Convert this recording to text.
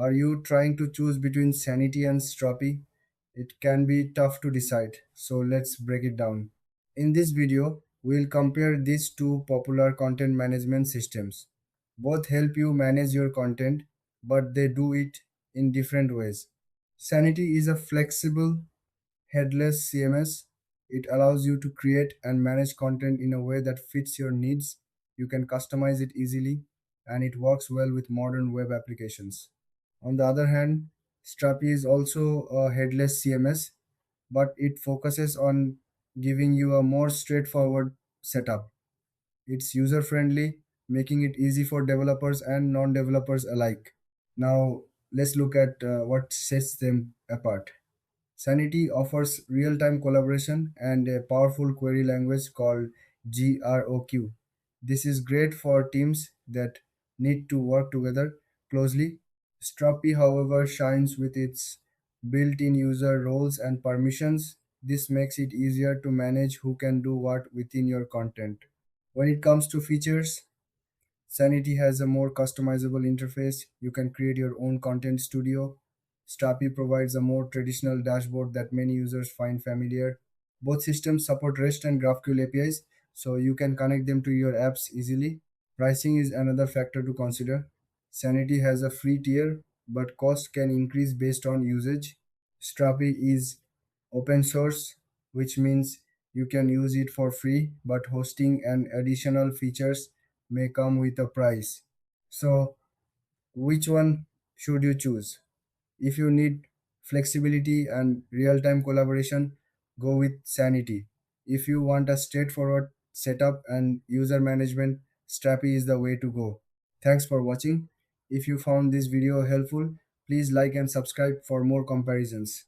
Are you trying to choose between Sanity and Strapi? It can be tough to decide, so let's break it down. In this video, we'll compare these two popular content management systems. Both help you manage your content, but they do it in different ways. Sanity is a flexible, headless CMS. It allows you to create and manage content in a way that fits your needs. You can customize it easily, and it works well with modern web applications. On the other hand, Strapi is also a headless CMS, but it focuses on giving you a more straightforward setup. It's user friendly, making it easy for developers and non developers alike. Now, let's look at what sets them apart. Sanity offers real time collaboration and a powerful query language called GROQ. This is great for teams that need to work together closely. Strapi, however, shines with its built in user roles and permissions. This makes it easier to manage who can do what within your content. When it comes to features, Sanity has a more customizable interface. You can create your own content studio. Strapi provides a more traditional dashboard that many users find familiar. Both systems support REST and GraphQL APIs, so you can connect them to your apps easily. Pricing is another factor to consider. Sanity has a free tier, but cost can increase based on usage. Strapi is open source, which means you can use it for free, but hosting and additional features may come with a price. So, which one should you choose? If you need flexibility and real time collaboration, go with Sanity. If you want a straightforward setup and user management, Strapi is the way to go. Thanks for watching. If you found this video helpful, please like and subscribe for more comparisons.